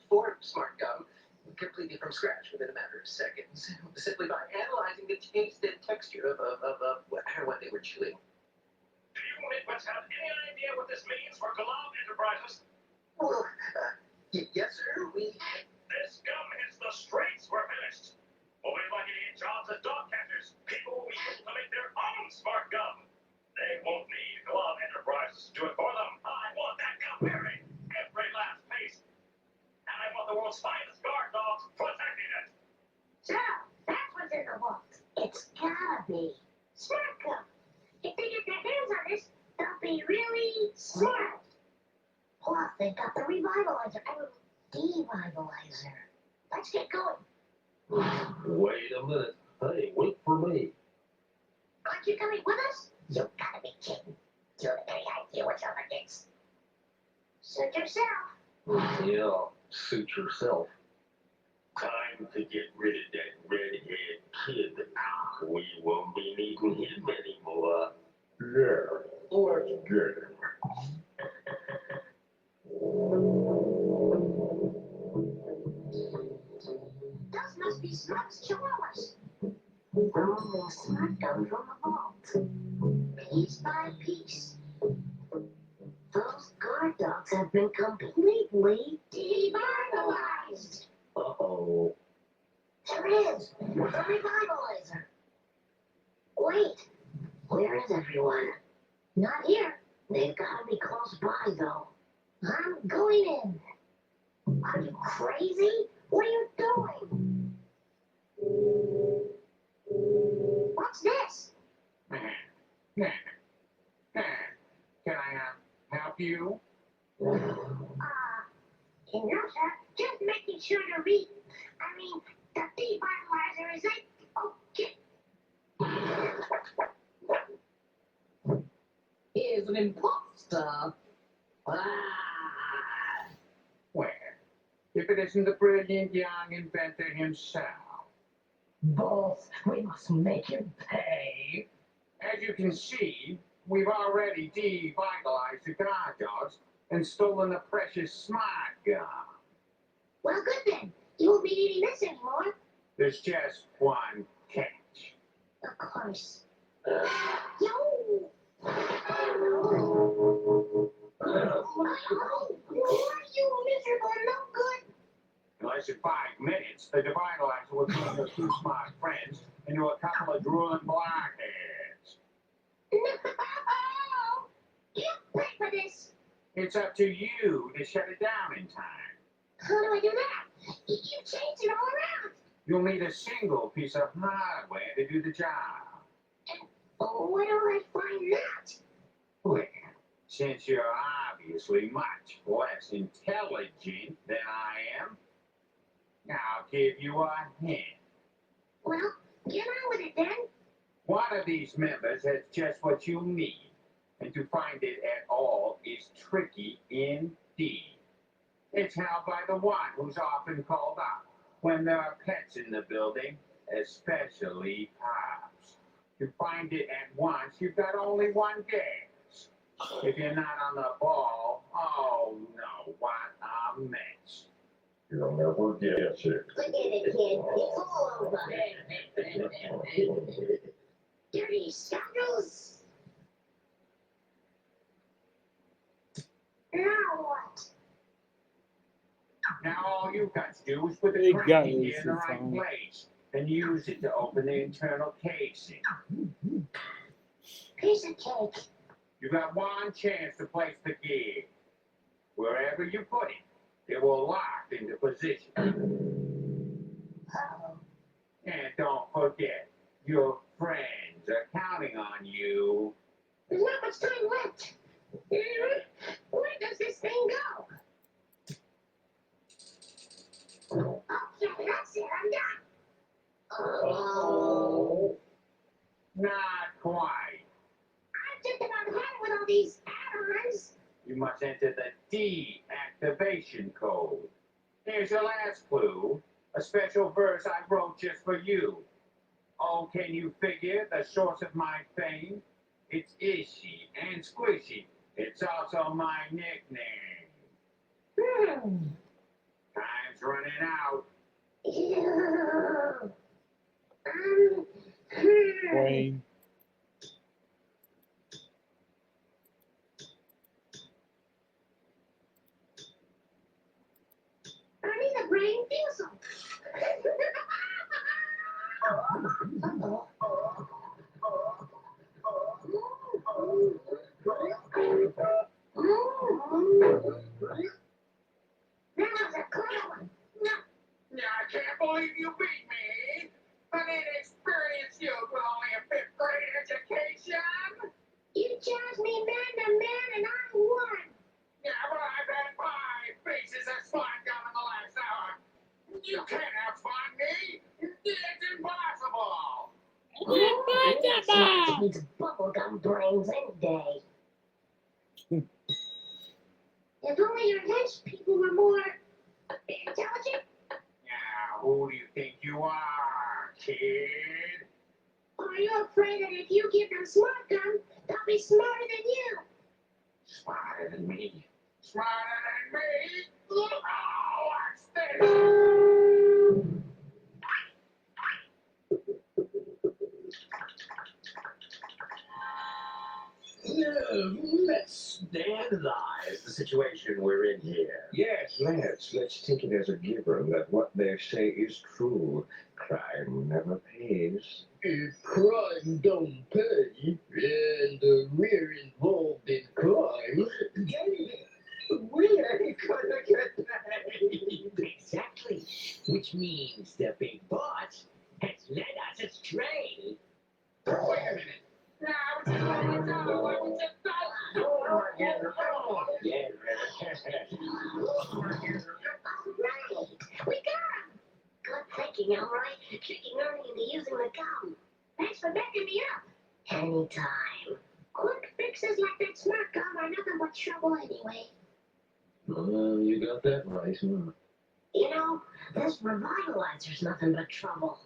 for smart gum completely from scratch within a matter of seconds, simply by analyzing the taste and texture of what they were chewing. Do you nitwits have any idea what this means for Glob Enterprises? Well, yes, sir. This gum hits the streets, we're finished. We'll be lucky to get jobs as dog catchers. People will be able to make their own smart gum. They won't need Glob Enterprises to do it for them. I want that gum buried, every last piece. And I want the world's finest guard dogs protecting it. So, that's what's in the vault. It's gotta be smart gum. If they get their hands on this, they'll be really smart. Plus, they've got the revitalizer. Devitalizer. Let's get going. Wait a minute. Hey, wait for me. Aren't you coming with us? You gotta be kidding. You have any idea what's up against? Suit yourself. Yeah, suit yourself. Time to get rid of that redhead kid. We won't be needing him anymore. Yeah, let's get him. Those must be smart chihuahuas. Removing smart gum from the vault. Piece by piece. Those guard dogs have been completely devitalized. Uh-oh. There is the revitalizer. Wait, where is everyone? Not here. They've got to be close by, though. I'm going in. Are you crazy? What are you doing? What's this? Can I help you? No, sir. Just making sure to read. I mean, the devitalizer is like, okay. Is an imposter. Where? If it isn't the brilliant young inventor himself. Boss, we must make him pay. As you can see, we've already devitalized the guard dogs and stolen the precious smart gum. Well, good then. You won't be needing this anymore. There's just one catch. Of course. Yo! You miserable no good. In less than 5 minutes, the devitalizer will turn your two smart friends into a couple of drooling blockheads. No! You pay for this. It's up to you to shut it down in time. How do I do that? You changed it all around. You'll need a single piece of hardware to do the job. Oh, where do I find that? Well, since you're obviously much less intelligent than I am, I'll give you a hint. Well, get on with it then. One of these members has just what you need, and to find it at all is tricky indeed. It's held by the one who's often called up when there are pets in the building, especially pups. To find it at once, you've got only one guess. If you're not on the ball, oh no, what a mess. You'll never guess it. Forget it, kid. It's all over. Dirty scoundrels. Now what? Now all you've got to do is put the They got crank in this the right song. place and use it to open the internal casing. Piece of cake. You've got one chance to place the gear. Wherever you put it, it will lock into position. Oh. And don't forget, your friends are counting on you. There's not much time left. Where does this thing go? Okay, that's it. I'm done. Oh. Not quite. I'm just about had with all these add-ons. You must enter the deactivation code. Here's your last clue. A special verse I wrote just for you. Oh, can you figure the source of my fame? It's ishy and squishy. It's also my nickname. Time's running out. Wayne. I need a brain fusel. That was a clever one. I can't believe you beat me. An inexperienced youth with only a 5th grade education. You challenged me man to man and I won. Yeah, but I've had 5 pieces of slime gum in the last hour. You can't outsmart me. It's impossible. Smash needs bubblegum brains any day. If only your hench people were more intelligent. Now, who do you think you are, kid? Are you afraid that if you give them smart gum, they'll be smarter than you? Smarter than me? Smarter than me? Oh, what's this? Let's analyze the situation we're in here. Yes, let's take it as a given that what they say is true. Crime never pays. If crime don't pay, and we're involved in crime, We're gonna get paid. Exactly. Which means the big boss has led us astray. Wait a minute. Now, it's just like it's all. Why would you stop? Yeah. Alright, we got him. Good thinking, Elroy. Tricking Ernie into using the gum. Thanks for backing me up. Anytime. Quick fixes like that smart gum are nothing but trouble anyway. You got that right, huh? You know, this revitalizer's nothing but trouble.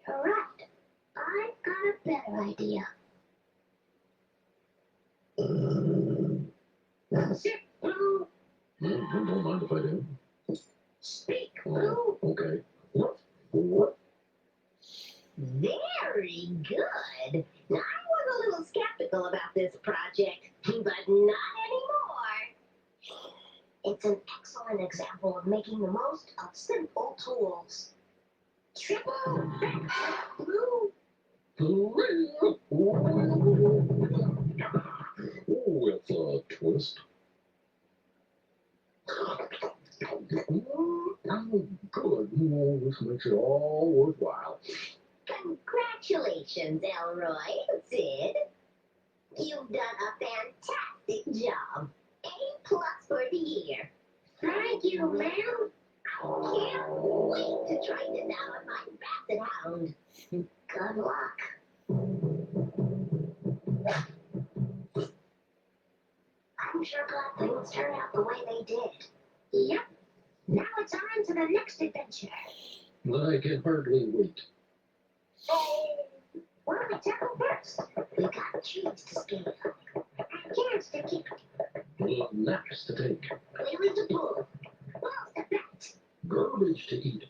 You're right. I've got a better idea. Sit, Blue. Don't mind if I do. Speak, Blue. Okay. Very good. It's an excellent example of making the most of simple tools. Triple backflip blue. With a twist. Oh, good. This makes it all worthwhile. Congratulations, Elroy. Sid. You've done a fantastic job. A plus for the year. Thank you, ma'am. I can't wait to try this out on my basset hound. Good luck. I'm sure glad things turned out the way they did. Yep. Now it's on to the next adventure. I can hardly wait. What do we tackle first? We got trees to scale. Cans to kick. Naps to take. Wheelies to pull. Balls to bat. Garbage to eat.